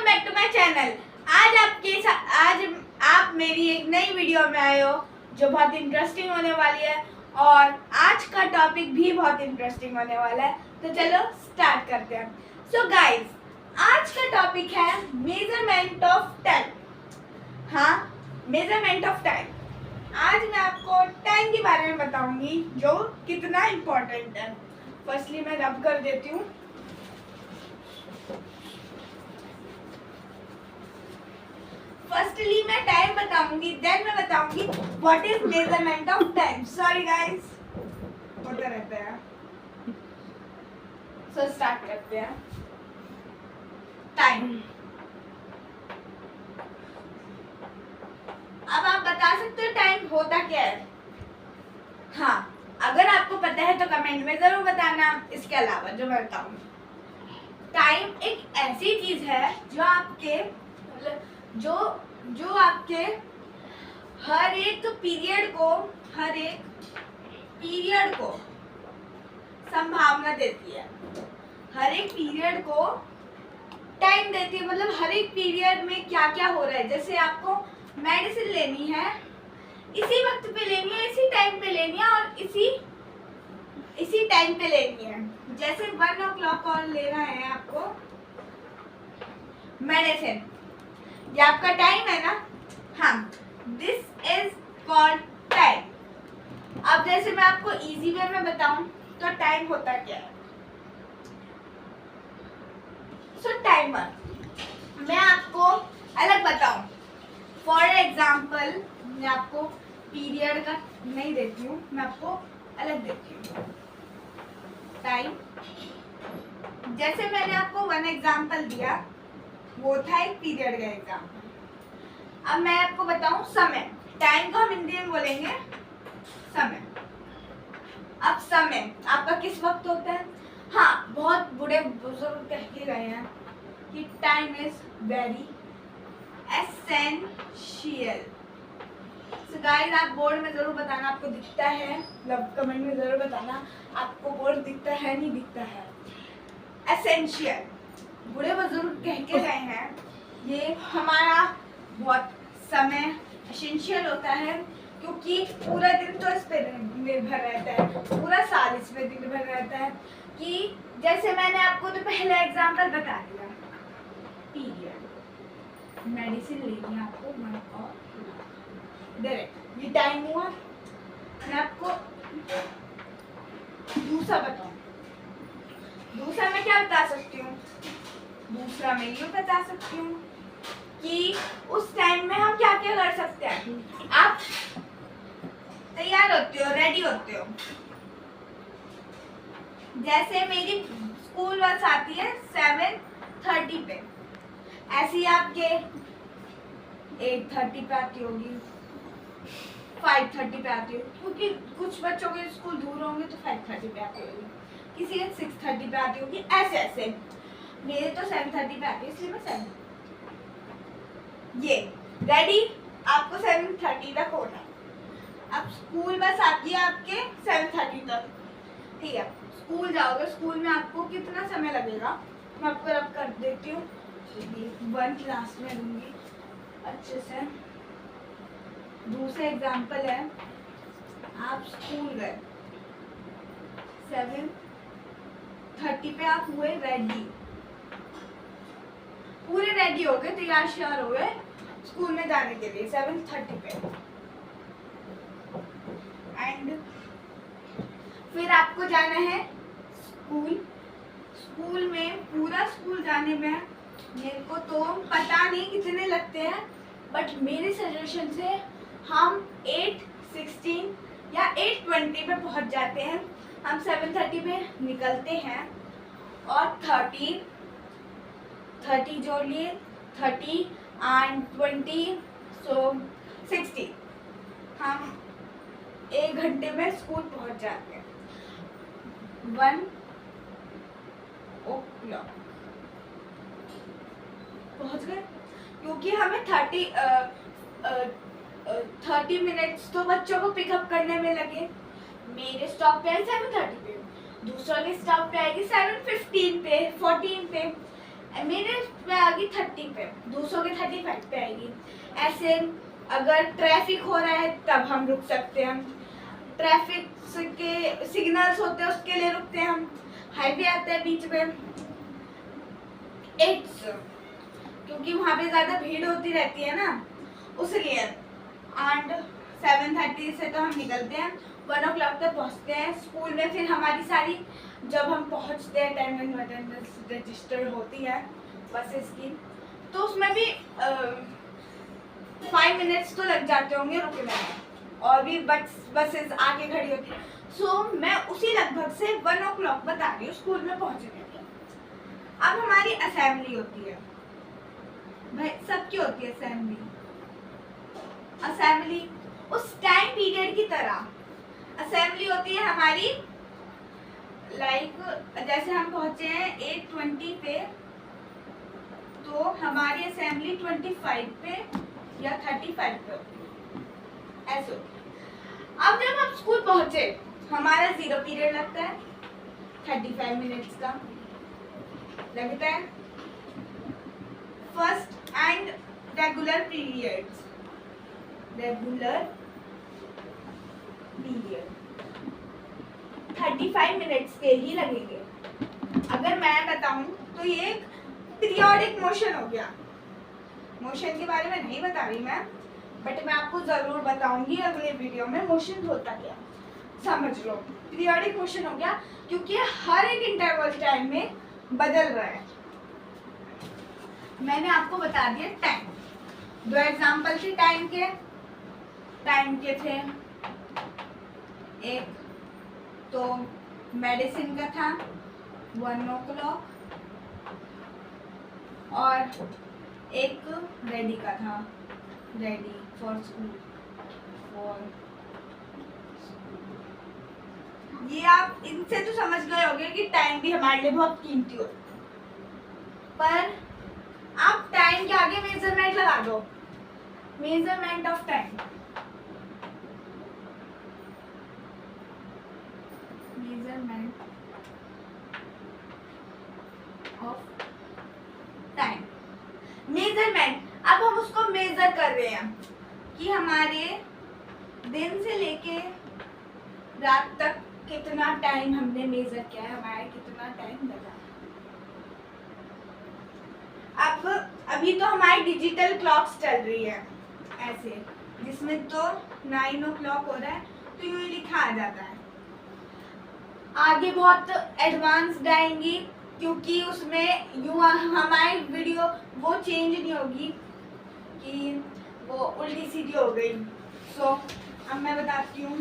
Back to my channel. आज आप मेरी एक नई वीडियो में आए हो जो बहुत इंटरेस्टिंग होने वाली है और आज का टॉपिक भी बहुत इंटरेस्टिंग होने वाला है। तो चलो स्टार्ट करते हैं। सो गाइस, आज का टॉपिक है मेजरमेंट ऑफ टाइम। हाँ, मेजरमेंट ऑफ टाइम। आज मैं आपको टाइम के बारे में बताऊंगी जो कितना इम्पोर्टेंट है। फर्स्टली मैं रब कर देती हूँ। फर्स्टली मैं टाइम बताऊंगी, देन मैं बताऊंगी what is measurement of time. Sorry guys, होता रहता है। सो स्टार्ट करते हैं। टाइम। अब आप बता सकते हो टाइम होता क्या है? हाँ, अगर आपको पता है तो कमेंट में जरूर बताना। इसके अलावा जो मैं बताऊंगी, टाइम एक ऐसी चीज है जो आपके जो आपके हर एक पीरियड को संभावना देती है। हर एक पीरियड को टाइम देती है, मतलब हर एक पीरियड में क्या क्या हो रहा है। जैसे आपको मेडिसिन लेनी है, इसी वक्त पे लेनी है, इसी टाइम पे लेनी है और इसी टाइम पे लेनी है। जैसे 1 o'clock और लेना है आपको मेडिसिन, ये आपका टाइम है ना। हाँ, दिस इज कॉल्ड टाइम। अब जैसे मैं आपको इजी वे में बताऊं तो टाइम होता क्या है। सो टाइमर मैं आपको अलग बताऊं। फॉर एग्जाम्पल, मैं आपको पीरियड का नहीं देती हूँ, मैं आपको अलग देती हूँ टाइम। जैसे मैंने आपको 1 एग्जाम्पल दिया, वो था एक पीरियड का एग्जाम्पल। अब मैं आपको बताऊं समय। टाइम को हम हिंदी में बोलेंगे समय। अब समय आपका किस वक्त होता है? हाँ, बहुत बूढ़े बुजुर्ग कह के गए हैं कि time is very essential. So guys, आप बोर्ड में जरूर बताना आपको दिखता है, मतलब कमेंट में जरूर बताना आपको बोर्ड दिखता है नहीं दिखता है। एसेंशियल, बूढ़े बुजुर्ग कह के गए हैं, ये हमारा बहुत समय एसेंशियल होता है क्योंकि पूरा दिन तो इस पर निर्भर रहता है, पूरा साल इस पर निर्भर रहता है। कि जैसे मैंने आपको तो पहला एग्जांपल बता दिया, पीरियड, मेडिसिन लेनी है आपको 1 और डायरेक्ट, ये टाइम हुआ। मैं आपको दूसरा बताऊं, दूसरा मैं क्या बता सकती हूँ? दूसरा मैं ये बता सकती हूँ कि उस टाइम में हम क्या क्या कर सकते हैं। आप तैयार होते हो, रेडी होते हो। जैसे मेरी स्कूल बस आती है 7:30 पे, ऐसी आपके 8:30 पे आती होगी, 5:30 पे आती होगी, क्योंकि कुछ बच्चों के स्कूल दूर होंगे तो 5:30 पे आती होगी, किसी के 6:30 पे आती होगी, ऐसे ऐसे। मेरे तो 7:30 पे आती है, इसलिए मैं 7 ये रेडी आपको 7:30 तक होना है। अब स्कूल बस आती है आपके 7:30 तक, ठीक है। स्कूल जाओगे, स्कूल में आपको कितना समय लगेगा मैं आपको रब कर देती हूँ। 1 क्लास में लूँगी अच्छे से। दूसरा एग्जाम्पल है, आप स्कूल गए 7:30 पे, आप हुए रेडी, पूरे रेडी हो गए, तैयार श्यार हो गए स्कूल में जाने के लिए 7:30 पे। एंड फिर आपको जाना है स्कूल। स्कूल में पूरा स्कूल जाने में मेरे को तो पता नहीं कितने लगते हैं, बट मेरे सजेशन से हम 8:16 या 8:20 पे पहुंच जाते हैं। हम 7:30 पे निकलते हैं और 30 जोड़ लिए, 30 and 20 so 60, हम 1 घंटे में स्कूल पहुंच जाते हैं। 1 o'clock पहुंच गए, क्योंकि हमें 30 मिनट्स तो बच्चों को पिकअप करने में लगे। मेरे स्टॉप पे आई 7:30 पे, दूसरा के स्टॉप पे आएगी 7:15 पे, 14 पे। मेरे गई 30 पे, 200 के 35 पे आएगी। ऐसे अगर ट्रैफिक हो रहा है तब हम रुक सकते हैं, ट्रैफिक के सिग्नल्स होते हैं उसके लिए रुकते हैं हम, हाईवे आता है बीच में 8 क्योंकि वहाँ पे ज़्यादा भीड़ होती रहती है ना उसलिए। एंड 7:30 से तो हम निकलते हैं, 1 o'clock तक पहुँचते हैं स्कूल में। फिर हमारी सारी जब हम पहुँचते हैं टाइम एंड अटेंडेंस रजिस्टर होती है बसेस की, तो उसमें भी 5 मिनट्स तो लग जाते होंगे रुकने में, और भी बसेस आगे खड़ी होती है। सो मैं उसी लगभग से 1 o'clock बता रही हूँ स्कूल में पहुँचने के। अब हमारी असेंबली होती है, भाई सबकी होती है असेंबली। असेंबली उस टाइम पीरियड की तरह असेंबली होती है हमारी, लाइक जैसे हम पहुंचे हैं 8:20 पे, तो हमारी असेंबली 25 पे या 35 पे होती है, ऐसे होती है। अब जब हम स्कूल पहुंचे हमारा 0 पीरियड लगता है, 35 मिनट्स का लगता है। First and regular periods, regular period 35 minutes के ही लगेंगे। अगर मैं बताऊं तो ये एक पीरियोडिक मोशन हो गया। मोशन के बारे में नहीं बता रही मैं, बट मैं आपको जरूर बताऊंगी अगले वीडियो में मोशन होता क्या, समझ लो। पीरियोडिक मोशन हो गया क्योंकि हर एक इंटरवल टाइम में बदल रहा है। मैंने आपको बता दिया टाइम, 2 एग्जाम्पल थे टाइम के थे। एक तो मेडिसिन का था 1 o'clock, और एक रेडी का था, रेडी फॉर स्कूल। ये आप इनसे तो समझ गए होंगे कि टाइम भी हमारे लिए बहुत कीमती होता है, पर आप टाइम के आगे मेजरमेंट लगा दो, measurement of time, measurement of time. Measurement, अब हम उसको मेजर कर रहे हैं कि हमारे दिन से लेके रात तक कितना टाइम हमने मेजर किया है, हमारा कितना टाइम लगा। अब अभी तो हमारी डिजिटल क्लॉक्स चल रही है ऐसे, जिसमें तो 9 o'clock हो रहा है तो यूं ही लिखा आ जाता है। आगे बहुत एडवांस्ड आएंगी क्योंकि उसमें यूं हमारी वीडियो वो चेंज नहीं होगी कि वो उल्टी सीधी हो गई। सो अब मैं बताती हूँ